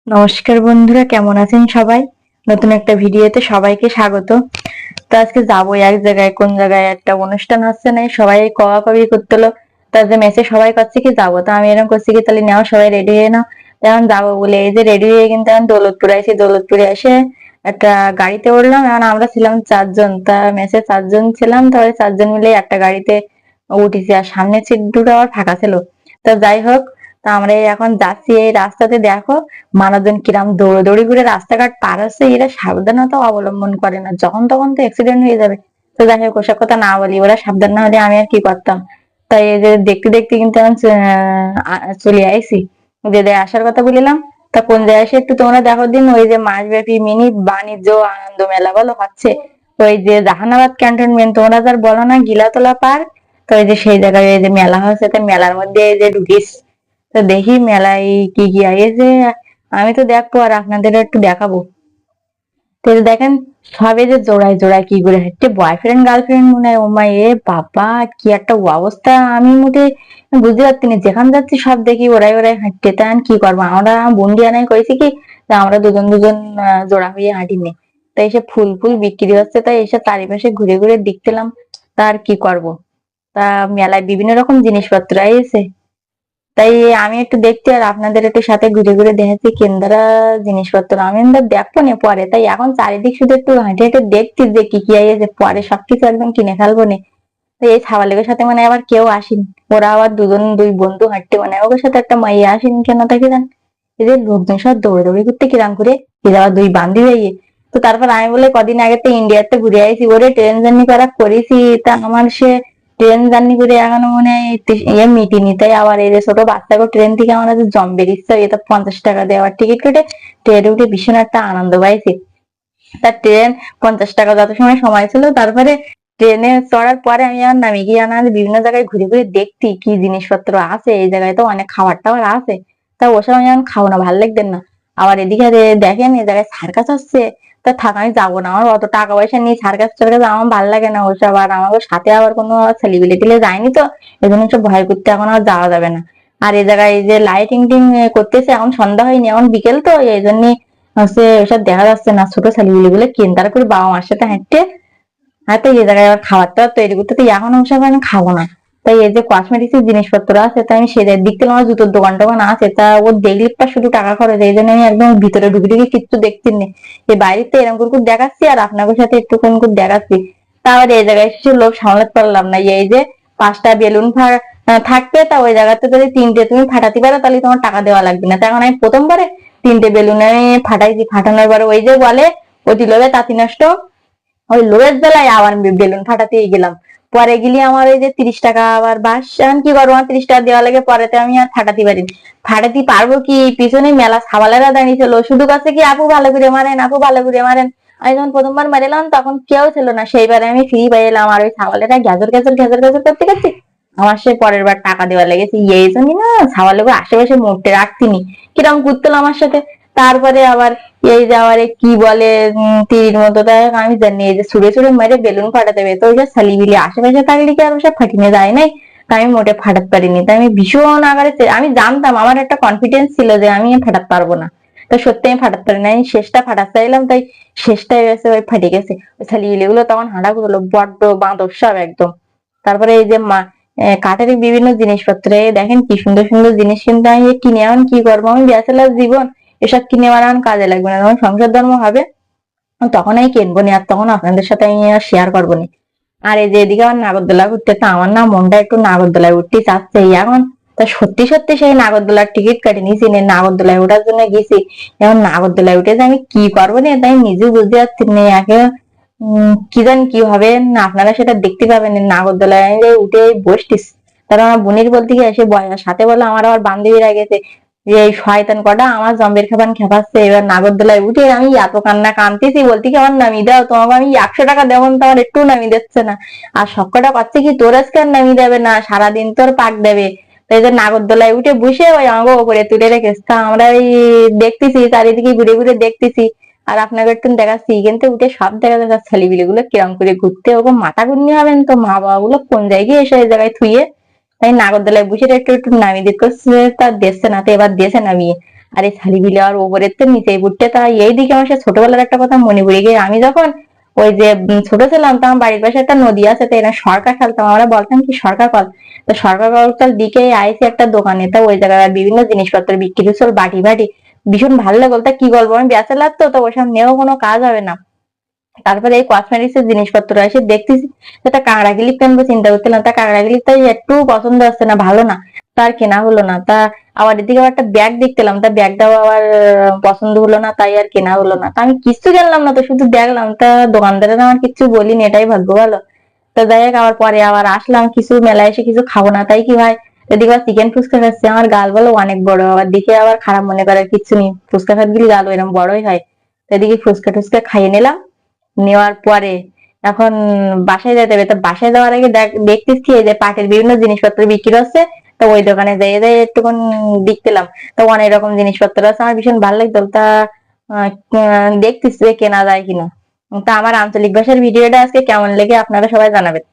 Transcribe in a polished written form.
নমস্কার বন্ধুরা, কেমন আছেন সবাই? নতুন একটা ভিডিওতে সবাইকে স্বাগত। তো আজকে যাবো এক জায়গায়, কোন জায়গায় একটা অনুষ্ঠান হচ্ছে না, সবাই কওয়াকওয়ি করতেলো। তাদের মেসে সবাই করছে কি যাবো, তো আমি এরকম করছি কি তাহলে নাও সবাই রেডি হয়ে নাও। এখন যাবো বলে এই যে রেডি হয়ে কিন্তু এখন দৌলতপুরে আইছি। দৌলতপুরে এসে একটা গাড়িতে উঠলাম। এখন আমরা ছিলাম 4 জন, তা মেসে 4 জন ছিলাম, তাহলে 4 জন মিলে একটা গাড়িতে উঠেছি। আর সামনের সিট দুটো আবার ফাঁকা ছিল। তো যাই হোক, তা আমরা এই এখন যাচ্ছি এই রাস্তাতে, দেখো মানুষজন কিরাম দৌড়াদৌড়ি করে রাস্তাঘাট পার হচ্ছে। এরা সাবধানতা অবলম্বন করে না, যখন তখন তো অ্যাক্সিডেন্ট হয়ে যাবে। তো যাই হোক, ওসব কথা না বলি, ওরা সাবধান না হলে আমি আর কি করতাম। তাই এই যে দেখতে দেখতে কিন্তু আমি চলে আইছি। যে আসার কথা বলিলাম, তা কোন জায়গায় এসে একটু তোমরা দেখো দিন, ওই যে মাসব্যাপী মিনি বাণিজ্য আনন্দ মেলা বলো হচ্ছে, ওই যে জাহানাবাদ ক্যান্টনমেন্ট, তোমরা যার বলো না গিলাতলা পার্ক, তো এই যে সেই জায়গায় এই যে মেলা হচ্ছে। তো মেলার মধ্যে এই যে ঢুকিস, তো দেখি মেলায় কি কি আইছে। আমি তো দেখবো আর আপনাদের একটু দেখাবো। তো এই যে দেখেন, সবে যে জোড়ায় জোড়ায় কি করে হাঁটছে, বয়ফ্রেন্ড গার্লফ্রেন্ড মনে হয়। ও মা, এ বাবা, কি একটা অবস্থা! আমি মোটে বুঝতে পারছি না, যেখানে যাচ্ছি সব দেখি ওরাই ওরাই হাঁটছে। তা আমি কি করবো, আমরা বন্দি আনাই করেছি কি, তা আমরা দুজন দুজন জোড়া হয়ে হাঁটি নে। তাই এসে ফুল ফুল বিক্রি হচ্ছে, তাই এসে চারিপাশে ঘুরে ঘুরে দেখতেলাম। তা আর কি করব। তা মেলায় বিভিন্ন রকম জিনিসপত্র আইছে, তাই আমি একটু দেখছি আর আপনাদের একটু সাথে ঘুরে ঘুরে দেখাচ্ছি কেন্দ্রা জিনিসপত্র। আমি দেখবো না পরে, তাই এখন চারিদিক শুধু একটু হেঁটে হেঁটে দেখছি যে কি কি আছে, পরে সবকিছু একদম কিনে ফেলবো না। তো এই ছাওয়ালের সাথে মানে আবার কেউ আসেনি, ওরা আবার দুই বন্ধু হাঁটতে, মানে ওদের সাথে একটা মাইয়া আসেনি কেন তাকে জান। এদের লোকজন সব দৌড়াদৌড়ি করতে কিরাম করে, এরা আবার দুই বান্ধবী হয়ে। তো তারপর আমি বলে কদিন আগে তো ইন্ডিয়াতে ঘুরে আইছি, ওরে ট্রেন জার্নি করা করেছি। তা আমার সে ট্রেন জার্নি করে এখনো মনে হয় ইয়ে মিটিনি। তাই আবার এই যে ছোট বাচ্চাকে ট্রেন থেকে আমার জম্বের ইচ্ছা, এটা 50 টাকা দেওয়ার টিকিট কেটে ট্রেনে উঠে ভীষণ একটা আনন্দ পাইছি। তা ট্রেন 50 টাকা যত সময় সময় ছিল, তারপরে ট্রেনে চড়ার পরে আমি আর নামি গিয়ে আনা বিভিন্ন জায়গায় ঘুরে ঘুরে দেখতি কি জিনিসপত্র আছে। এই জায়গায় তো অনেক খাবার টাবার আছে, তা ওসব আমি এখন খাবো না, ভালো লাগবে না। আবার এদিকে দেখেন এই জায়গায় সার্কাস হচ্ছে। তা থাক, আমি যাবো না, আমার অত টাকা পয়সা নেই, সার্কাস টার্কাস আমার ভালো লাগে না ওসব। আর আমাকে সাথে আবার কোনো ছেলেপিলে টিলে যায়নি, তো এই জন্য সব ভয় করতে এখন আর যাওয়া যাবে না। আর এই জায়গায় এই যে লাইটিং টিং করতেছে, এখন সন্ধ্যা হয়নি, এখন বিকেল, তো এই জন্য হচ্ছে ওসব দেখা যাচ্ছে না। ছোট ছেলেগুলি গুলো কেন্দার করে বাবা মার সাথে হাঁটতে। হ্যাঁ, তো এই জায়গায় আবার খাবার টাবার তৈরি করতে, তো এখন ওসব আমি খাবো না। তাই এই যে কসমেটিক্স এর জিনিসপত্র আছে, তাই আমি সেটার দিক থেকে আমার জুতোর দোকান টোকান আছে, তা ও দেখলে পা শুধু টাকা খরচ, এই জন্য আমি একদম ভিতরে ঢুকে ঢুকে কিচ্ছু দেখছি না। এই বাইরেতে এরকম করে দেখাচ্ছি আর আপনাদের সাথে একটু কোন করে দেখাচ্ছি। তারপর এই জায়গায় এসে লোক সামলাতে পারলাম না। এই যে 5টা বেলুন থাকবে, তা ওই জায়গাতে যদি 3টে তুমি ফাটাতে পারো তাহলে তোমার টাকা দেওয়া লাগবে না। তখন আমি প্রথমবারে 3টে বেলুন আমি ফাটাইছি, ফাটানোর পরে ওই যে বলে অতি লোভে তাঁতি নষ্ট, ওই লোভের জ্বালায় আবার বেলুন ফাটাতে গেলাম। পরে গেলি আমার ওই যে 30 টাকা আবার বাস। এখন কি করবো, আমার 30 টাকা দেওয়া লাগে, পরেতে আমি আর ফাটাতে পারিনি। ফাটাতে পারবো কি, পিছনে মেলা সাবালেরা দাঁড়িয়েছিল, শুধু কাছে কি আপু ভালো করে মারেন, আপু ভালো করে মারেন। আমি যখন প্রথমবার মারিলাম তখন কেউ ছিল না, সেইবারে আমি ফ্রি পাইলাম। আর ওই সাবালেরা গ্যাজর গ্যাজর গ্যাজর গ্যাজর করতে করতে আমার সে পরের বার টাকা দেওয়া লেগেছে। এই জন্যই না সাবালের আশেপাশে মোটে রাখতিনি, কিরম ঘুরতেল আমার সাথে। তারপরে আবার এই যে আবার কি বলে তীর মতো, তাই আমি জানি এই যে ছুড়ে ছুড়ে মেরে বেলুন ফাটাতে হবে, তো ওই যে সালিবিলি আশেপাশে থাকলে কি আর ওসব ফাটিনে যায় নাই। তাই আমি মোটে ফাটাতে পারিনি। তাই আমি ভীষণ আকারে আমি জানতাম, আমার একটা কনফিডেন্স ছিল যে আমি ফাটাতে পারবো না। তো সত্যি আমি ফাটাতে পারি না, আমি শেষটা ফাটাতে চাইলাম, তাই শেষটাই গেছে ওই ফাটে গেছে। ওই সালিবিলি গুলো তখন হাঁটা করলো বড্ড বাঁদর সব একদম। তারপরে এই যে কাঠের বিভিন্ন জিনিসপত্র, দেখেন কি সুন্দর সুন্দর জিনিস, কিন্তু আমি কিনে এখন কি করবো, আমি ব্যাচেলার জীবন, এসব কিনে বানান কাজে লাগবে না। যখন সংসার ধর্ম হবে তখন আমি কিনবো না, আর তখন আপনাদের সাথে আমি আর শেয়ার করবো না। আর এই যে এদিকে আমার নাগরদোলা ঘুরতে, তো আমার না মনটা একটু নাগরদোলায় উঠতে চাচ্ছে এখন। তা সত্যি সত্যি সেই নাগরদোলার টিকিট কাটি নিয়েছি, নাগরদোলায় ওঠার জন্য গেছি। এখন নাগরদোলায় উঠে যে আমি কি করবো না, তাই নিজে বুঝতে পারছি না একে। কি জানি কি হবে না, আপনারা সেটা দেখতে পাবেন। নাগরদোলায় আমি যে উঠে বসতিস, তারা আমার বোনের বলতে গিয়ে এসে সাথে বলে আমার আবার বান্ধবীরা গেছে, যে এই শয়তান কটা আমার জম্বের খাবান খেপাচ্ছে। এবার নাগরদোলায় উঠে আমি এত কান্না কানতেছি, বলতে কি আমার নামিয়ে দাও, তোমাকে আমি 100 টাকা দেবো, তো আমার একটু নামিয়ে দিচ্ছে না। আর সবকটা পাচ্ছে কি তোর আজকে আর নামিয়ে দেবে না, সারাদিন তোর পাক দেবে। তাই যে নাগরদোলায় উঠে বসে ওই আমাকে উপরে তুলে রেখেছে। তা আমরা ওই দেখতেছি, চারিদিকে ঘুরে ঘুরে দেখতেছি। আর আপনাকে একটু দেখাচ্ছি, কিন্তু উঠে সব দেখা যাচ্ছে ছেলেপিলে গুলো কিরম করে ঘুরতে, ওরকম মাথা ঘুরনি হবেন তো, মা বাবা গুলো কোন জায়গায় এসে এই জায়গায় থুয়ে। তাই নাগরদোলায় বসে একটু একটু নামিয়ে দিতে, তা দেখছে না, তো এবার দিয়েছে নামিয়ে। আর এই শালি বিলে আর ওপরের তো নিচেই বুটতে, তা এই দিকে আমার সে ছোটবেলার একটা কথা মনে পড়ে গিয়ে, আমি যখন ওই যে ছোট ছিলাম তখন বাড়ির পাশে একটা নদী আছে, তো এরা সরকার ফেলতাম, আমরা বলতাম কি সরকার কল। তো সরকার কলটার দিকে আইসি একটা দোকানে, তা ওই জায়গায় বিভিন্ন জিনিসপত্র বিক্রি হচ্ছিল, বাটি বাটি ভীষণ ভালো লাগলো। তা কি বলবো, আমি ব্যাচেলার তো ওসব নিয়েও কোনো কাজ হবে না। তারপরে এই কসমেটিক্স এর জিনিসপত্র এসে দেখতেছি একটা কাঁকড়া ক্লিপ কিনবো চিন্তা করছিলাম, তা কাঁকড়া ক্লিপটা একটু পছন্দ হচ্ছে না, ভালো না, তার কেনা হলো না। তা আবার এদিকে আবার একটা ব্যাগ দেখতেলাম, তা ব্যাগটাও আবার পছন্দ হলো না, তাই আর কেনা হলো না। তা আমি কিছু জানলাম না, তো শুধু দেখলাম, তা দোকানদারের আমার কিছু বলিনি, এটাই ভাগ্য ভালো। তো যাই হোক, আবার পরে আবার আসলাম, কিছু মেলায় এসে কিছু খাবো না, তাই কি ভাই এদিকে আবার চিকেন ফুচকা খাচ্ছে, আমার গাল বলো অনেক বড়, আবার দেখে আবার খারাপ মনে করার কিছু নেই, ফুচকা খাত গেলে গাল এরকম বড়ই হয়। তো এদিকে ফুচকা টুচকা খাইয়ে নিলাম, নেওয়ার পরে এখন বাসায় যেতে হবে। তো বাসায় যাওয়ার আগে দেখতেছি এই যে পাটের বিভিন্ন জিনিসপত্র বিক্রি হচ্ছে, তো ওই দোকানে যাই যাই একটুক্ষণ দেখতেলাম। তো অনেক রকম জিনিসপত্র আছে, আমার ভীষণ ভালো লাগতো। তা দেখতেছি যে কেনা যায় কিনা। তা আমার আঞ্চলিক ভাষার ভিডিওটা আজকে কেমন লেগে আপনারা সবাই জানাবেন।